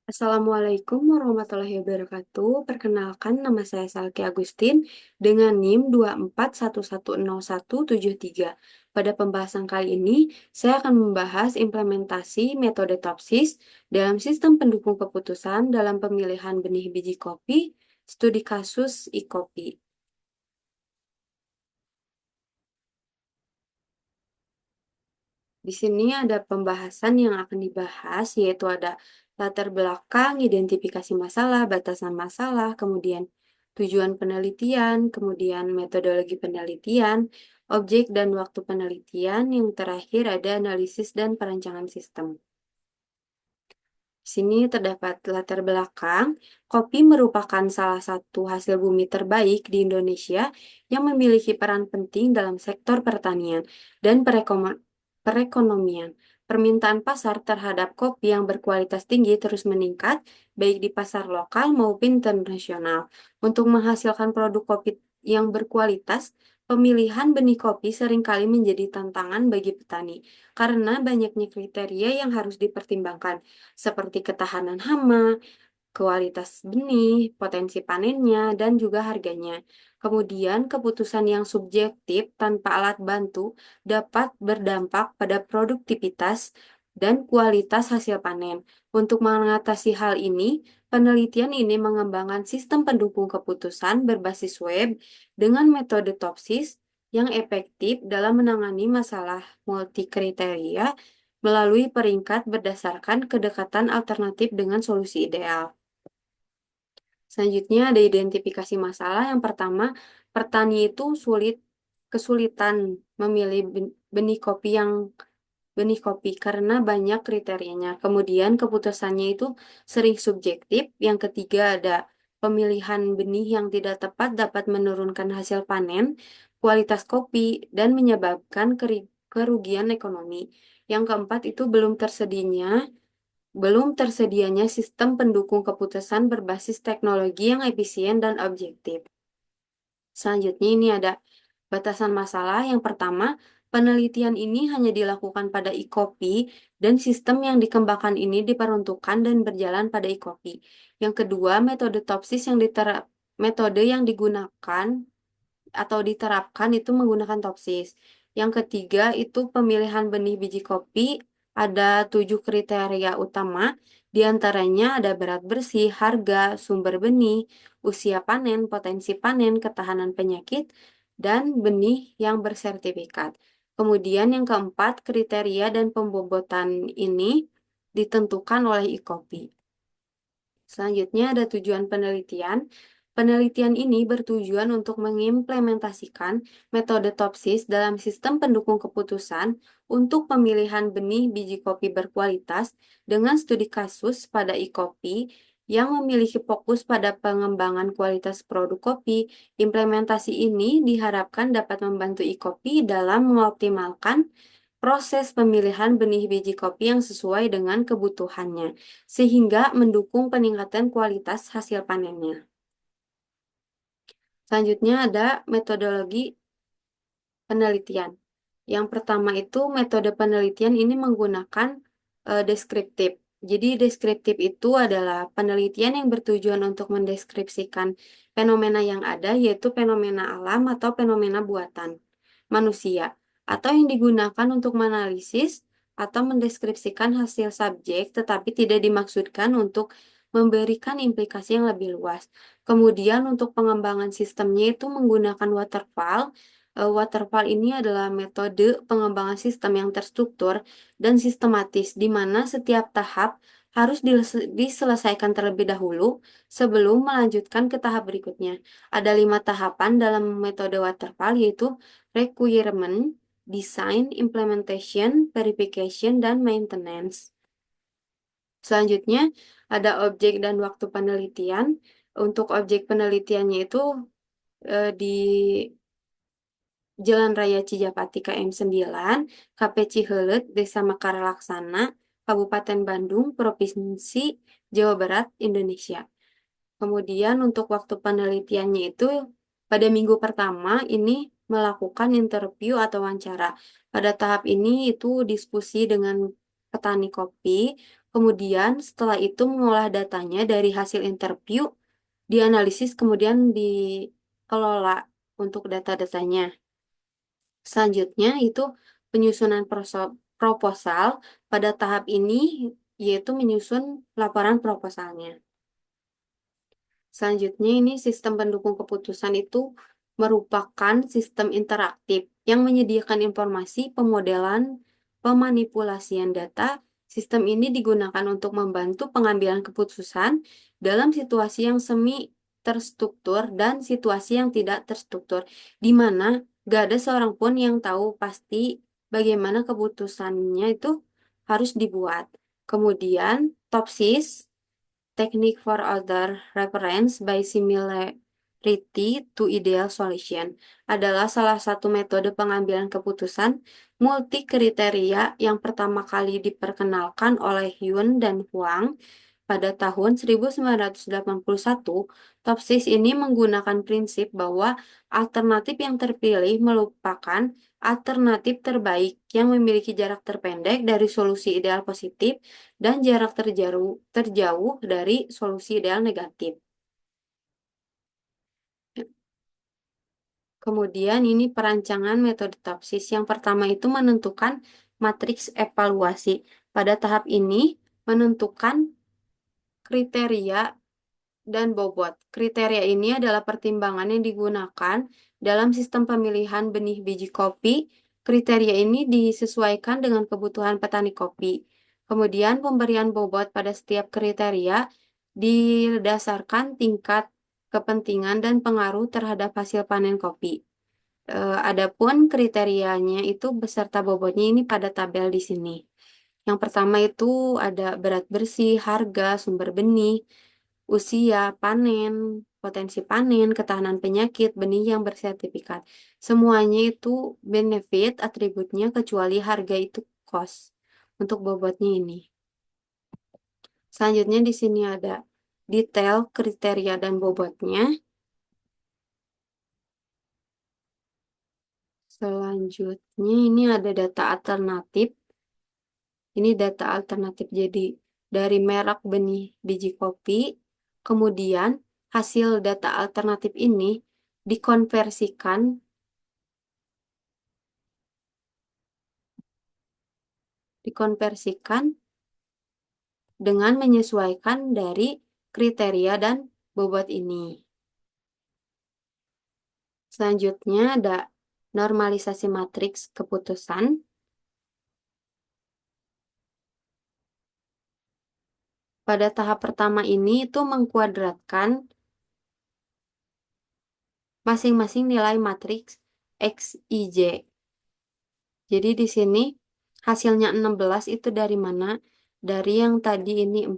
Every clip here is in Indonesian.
Assalamualaikum warahmatullahi wabarakatuh. Perkenalkan, nama saya Salki Agustin dengan NIM 241107173. Pada pembahasan kali ini, saya akan membahas implementasi metode TOPSIS dalam sistem pendukung keputusan dalam pemilihan benih biji kopi, studi kasus e-kopi. Di sini ada pembahasan yang akan dibahas, yaitu ada latar belakang, identifikasi masalah, batasan masalah, kemudian tujuan penelitian, kemudian metodologi penelitian, objek dan waktu penelitian, yang terakhir ada analisis dan perancangan sistem. Di sini terdapat latar belakang. Kopi merupakan salah satu hasil bumi terbaik di Indonesia yang memiliki peran penting dalam sektor pertanian dan perekonomian. Permintaan pasar terhadap kopi yang berkualitas tinggi terus meningkat, baik di pasar lokal maupun internasional. Untuk menghasilkan produk kopi yang berkualitas, pemilihan benih kopi seringkali menjadi tantangan bagi petani karena banyaknya kriteria yang harus dipertimbangkan seperti ketahanan hama, kualitas benih, potensi panennya, dan juga harganya. Kemudian, keputusan yang subjektif tanpa alat bantu dapat berdampak pada produktivitas dan kualitas hasil panen. Untuk mengatasi hal ini, penelitian ini mengembangkan sistem pendukung keputusan berbasis web dengan metode TOPSIS yang efektif dalam menangani masalah multikriteria melalui peringkat berdasarkan kedekatan alternatif dengan solusi ideal. Selanjutnya ada identifikasi masalah. Yang pertama, petani itu kesulitan memilih benih kopi karena banyak kriterianya. Kemudian keputusannya itu sering subjektif. Yang ketiga ada pemilihan benih yang tidak tepat dapat menurunkan hasil panen, kualitas kopi, dan menyebabkan kerugian ekonomi. Yang keempat itu belum tersedianya sistem pendukung keputusan berbasis teknologi yang efisien dan objektif. Selanjutnya ini ada batasan masalah. Yang pertama, penelitian ini hanya dilakukan pada e-kopi dan sistem yang dikembangkan ini diperuntukkan dan berjalan pada e-kopi. Yang kedua, metode yang digunakan atau diterapkan itu menggunakan TOPSIS. Yang ketiga itu pemilihan benih biji kopi, ada 7 kriteria utama, diantaranya ada berat bersih, harga, sumber benih, usia panen, potensi panen, ketahanan penyakit, dan benih yang bersertifikat. Kemudian yang keempat, kriteria dan pembobotan ini ditentukan oleh e-kopi. Selanjutnya ada tujuan penelitian. Penelitian ini bertujuan untuk mengimplementasikan metode TOPSIS dalam sistem pendukung keputusan untuk pemilihan benih biji kopi berkualitas dengan studi kasus pada e-kopi yang memiliki fokus pada pengembangan kualitas produk kopi. Implementasi ini diharapkan dapat membantu e-kopi dalam mengoptimalkan proses pemilihan benih biji kopi yang sesuai dengan kebutuhannya sehingga mendukung peningkatan kualitas hasil panennya. Selanjutnya ada metodologi penelitian. Yang pertama itu metode penelitian ini menggunakan deskriptif. Jadi deskriptif itu adalah penelitian yang bertujuan untuk mendeskripsikan fenomena yang ada, yaitu fenomena alam atau fenomena buatan manusia, atau yang digunakan untuk menganalisis atau mendeskripsikan hasil subjek, tetapi tidak dimaksudkan untuk memberikan implikasi yang lebih luas. Kemudian untuk pengembangan sistemnya itu menggunakan waterfall. Waterfall ini adalah metode pengembangan sistem yang terstruktur dan sistematis, di mana setiap tahap harus diselesaikan terlebih dahulu sebelum melanjutkan ke tahap berikutnya. Ada 5 tahapan dalam metode waterfall, yaitu requirement, design, implementation, verification, dan maintenance. Selanjutnya, ada objek dan waktu penelitian. Untuk objek penelitiannya itu di Jalan Raya Cijapati KM 9, KP Cihelet, Desa Mekar Laksana, Kabupaten Bandung, Provinsi Jawa Barat, Indonesia. Kemudian untuk waktu penelitiannya itu pada minggu pertama ini melakukan interview atau wawancara. Pada tahap ini itu diskusi dengan petani kopi, kemudian setelah itu mengolah datanya dari hasil interview, dianalisis kemudian dikelola untuk data-datanya. Selanjutnya itu penyusunan proposal pada tahap ini yaitu menyusun laporan proposalnya. Selanjutnya ini sistem pendukung keputusan itu merupakan sistem interaktif yang menyediakan informasi, pemodelan, pemanipulasian data. Sistem ini digunakan untuk membantu pengambilan keputusan dalam situasi yang semi terstruktur dan situasi yang tidak terstruktur, di mana gak ada seorang pun yang tahu pasti bagaimana keputusannya itu harus dibuat. Kemudian, TOPSIS Technique for Other Reference by Similarity to Ideal Solution adalah salah satu metode pengambilan keputusan multi kriteria yang pertama kali diperkenalkan oleh Yun dan Huang pada tahun 1981. Topsis ini menggunakan prinsip bahwa alternatif yang terpilih merupakan alternatif terbaik yang memiliki jarak terpendek dari solusi ideal positif dan jarak terjauh dari solusi ideal negatif. Kemudian ini perancangan metode topsis. Yang pertama itu menentukan matriks evaluasi. Pada tahap ini menentukan kriteria dan bobot. Kriteria ini adalah pertimbangan yang digunakan dalam sistem pemilihan benih biji kopi. Kriteria ini disesuaikan dengan kebutuhan petani kopi. Kemudian pemberian bobot pada setiap kriteria didasarkan tingkat kepentingan dan pengaruh terhadap hasil panen kopi. Adapun kriterianya itu beserta bobotnya ini pada tabel di sini. Yang pertama itu ada berat bersih, harga, sumber benih, usia, panen, potensi panen, ketahanan penyakit, benih yang bersertifikat. Semuanya itu benefit atributnya kecuali harga itu cost untuk bobotnya ini. Selanjutnya di sini ada detail kriteria dan bobotnya. Selanjutnya ini ada data alternatif. Ini data alternatif jadi dari merek benih biji kopi. Kemudian hasil data alternatif ini dikonversikan dengan menyesuaikan dari kriteria dan bobot ini. Selanjutnya ada normalisasi matriks keputusan. Pada tahap pertama ini itu mengkuadratkan masing-masing nilai matriks X, Y, J. Jadi di sini hasilnya 16 itu dari mana? Dari yang tadi ini 4.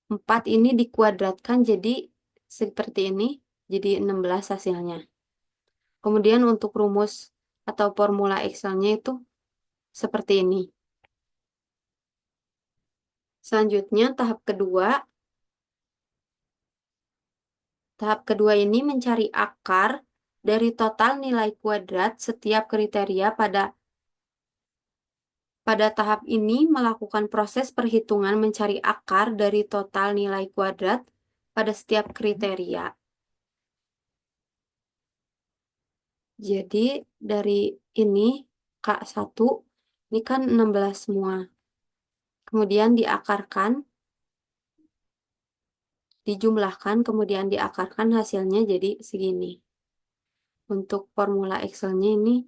4 ini dikuadratkan jadi seperti ini. Jadi 16 hasilnya. Kemudian untuk rumus atau formula Excel-nya itu seperti ini. Selanjutnya tahap kedua. Tahap kedua ini mencari akar dari total nilai kuadrat setiap kriteria pada tahap ini melakukan proses perhitungan mencari akar dari total nilai kuadrat pada setiap kriteria. Jadi dari ini K1 ini kan 16 semua. Kemudian diakarkan, dijumlahkan, kemudian diakarkan hasilnya jadi segini. Untuk formula Excel-nya ini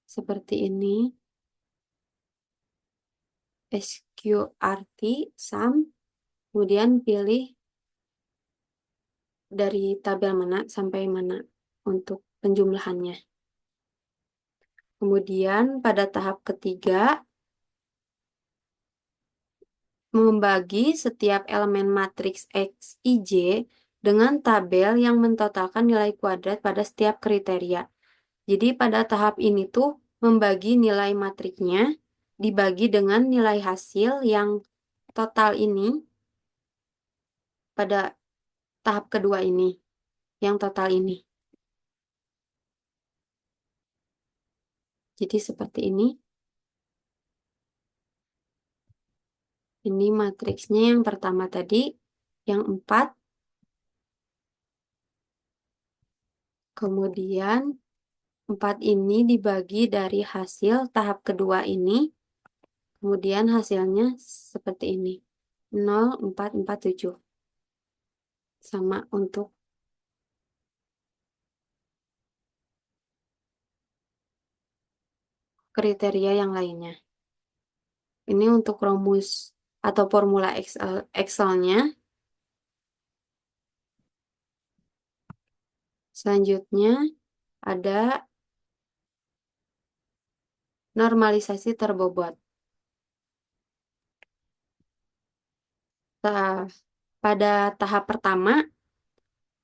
seperti ini. SQRT, sum, kemudian pilih dari tabel mana sampai mana untuk penjumlahannya. Kemudian pada tahap ketiga, membagi setiap elemen matriks X, Y, J dengan tabel yang mentotalkan nilai kuadrat pada setiap kriteria. Jadi pada tahap ini tuh membagi nilai matriknya dibagi dengan nilai hasil yang total ini pada tahap kedua ini, yang total ini. Jadi seperti ini. Ini matriksnya yang pertama tadi, yang 4. Kemudian 4 ini dibagi dari hasil tahap kedua ini. Kemudian hasilnya seperti ini. 0,447. Sama untuk kriteria yang lainnya. Ini untuk rumus atau formula Excel-nya. Selanjutnya ada normalisasi terbobot. Nah, pada tahap pertama,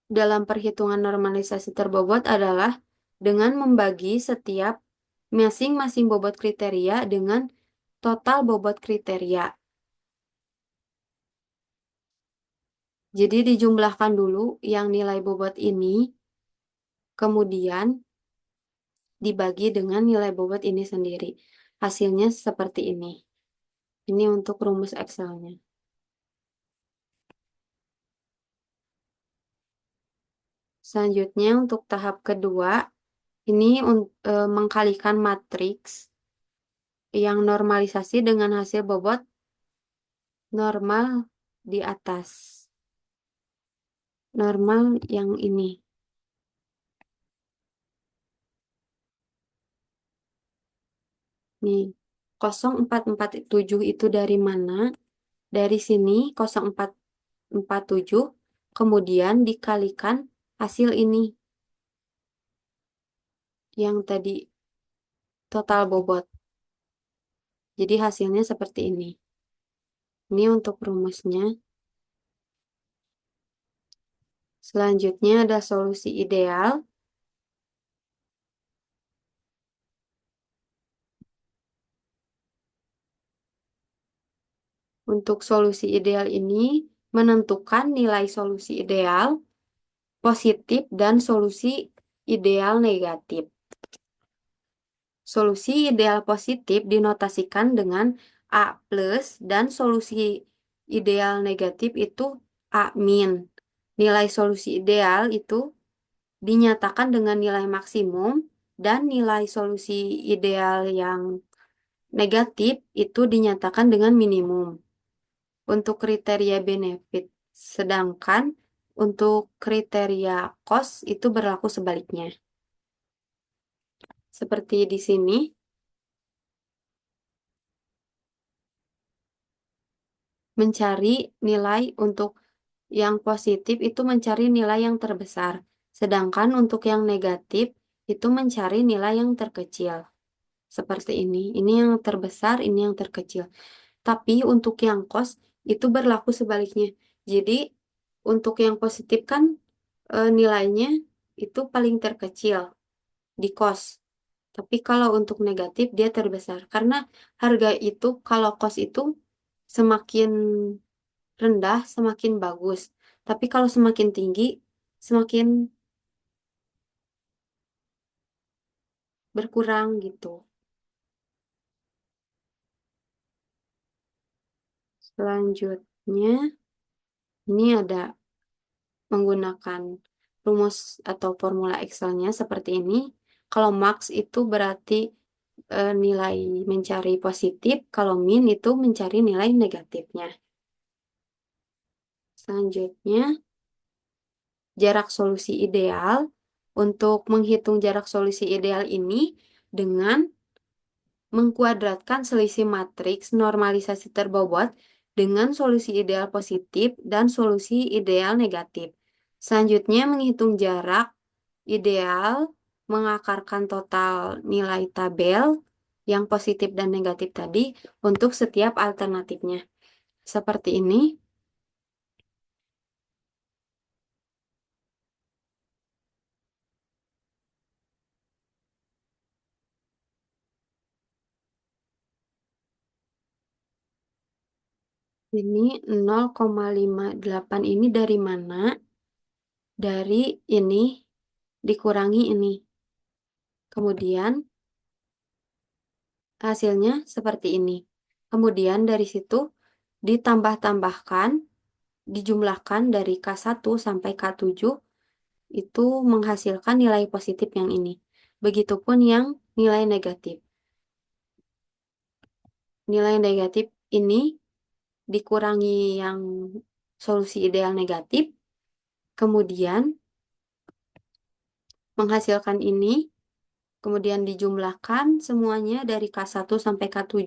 dalam perhitungan normalisasi terbobot adalah dengan membagi setiap masing-masing bobot kriteria dengan total bobot kriteria. Jadi dijumlahkan dulu yang nilai bobot ini, kemudian dibagi dengan nilai bobot ini sendiri. Hasilnya seperti ini. Ini untuk rumus Excel-nya. Selanjutnya untuk tahap kedua, ini mengkalikan matriks yang normalisasi dengan hasil bobot normal di atas. Normal yang ini. Nih, 0447 itu dari mana? Dari sini 0447, kemudian dikalikan hasil ini. Yang tadi total bobot. Jadi hasilnya seperti ini. Ini untuk rumusnya. Selanjutnya ada solusi ideal. Untuk solusi ideal ini menentukan nilai solusi ideal, positif, dan solusi ideal negatif. Solusi ideal positif dinotasikan dengan A plus dan solusi ideal negatif itu A min. Nilai solusi ideal itu dinyatakan dengan nilai maksimum dan nilai solusi ideal yang negatif itu dinyatakan dengan minimum. Untuk kriteria benefit, sedangkan untuk kriteria cost itu berlaku sebaliknya. Seperti di sini, mencari nilai untuk yang positif itu mencari nilai yang terbesar, sedangkan untuk yang negatif itu mencari nilai yang terkecil. Seperti ini yang terbesar, ini yang terkecil. Tapi untuk yang cost itu berlaku sebaliknya. Jadi untuk yang positif kan nilainya itu paling terkecil di cost. Tapi kalau untuk negatif dia terbesar. Karena harga itu kalau cost itu semakin rendah semakin bagus. Tapi kalau semakin tinggi semakin berkurang gitu. Selanjutnya ini ada menggunakan rumus atau formula Excel-nya seperti ini. Kalau max itu berarti nilai mencari positif, kalau min itu mencari nilai negatifnya. Selanjutnya, jarak solusi ideal. Untuk menghitung jarak solusi ideal ini dengan mengkuadratkan selisih matriks normalisasi terbobot dengan solusi ideal positif dan solusi ideal negatif. Selanjutnya, menghitung jarak ideal, mengakarkan total nilai tabel yang positif dan negatif tadi untuk setiap alternatifnya. Seperti ini. Ini 0,58 ini dari mana? Dari ini dikurangi ini. Kemudian hasilnya seperti ini. Kemudian dari situ ditambah-tambahkan, dijumlahkan dari K1 sampai K7 itu menghasilkan nilai positif yang ini. Begitupun yang nilai negatif. Nilai negatif ini dikurangi yang solusi ideal negatif, kemudian menghasilkan ini, kemudian dijumlahkan semuanya dari K1 sampai K7,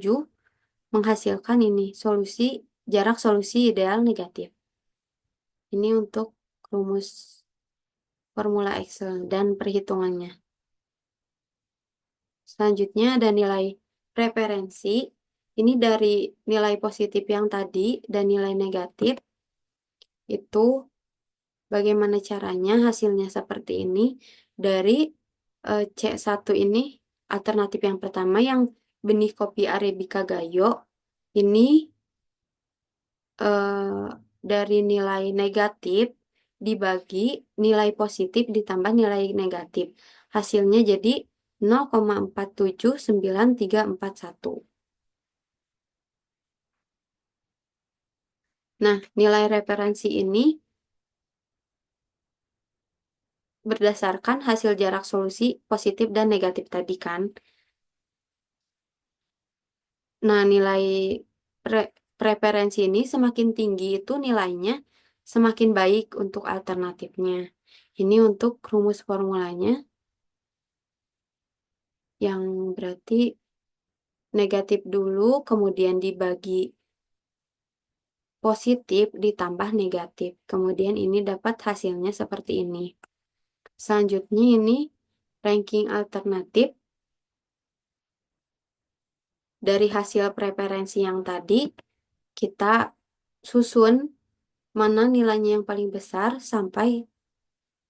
menghasilkan ini, jarak solusi ideal negatif. Ini untuk rumus formula Excel dan perhitungannya. Selanjutnya ada nilai preferensi. Ini dari nilai positif yang tadi dan nilai negatif. Itu bagaimana caranya hasilnya seperti ini. Dari C1 ini alternatif yang pertama yang benih kopi Arabica Gayo. Ini dari nilai negatif dibagi nilai positif ditambah nilai negatif. Hasilnya jadi 0,479341. Nah, nilai referensi ini berdasarkan hasil jarak solusi positif dan negatif tadi kan. Nah, nilai preferensi ini semakin tinggi itu nilainya semakin baik untuk alternatifnya. Ini untuk rumus formulanya yang berarti negatif dulu kemudian dibagi positif ditambah negatif. Kemudian ini dapat hasilnya seperti ini. Selanjutnya ini ranking alternatif dari hasil preferensi yang tadi kita susun mana nilainya yang paling besar sampai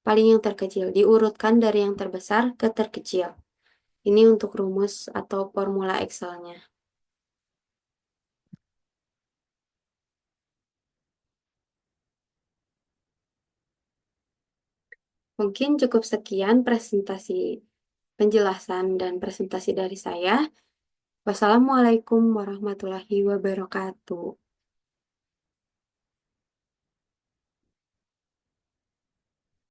paling yang terkecil. Diurutkan dari yang terbesar ke terkecil. Ini untuk rumus atau formula Excel-nya. Mungkin cukup sekian presentasi penjelasan dan presentasi dari saya. Wassalamualaikum warahmatullahi wabarakatuh.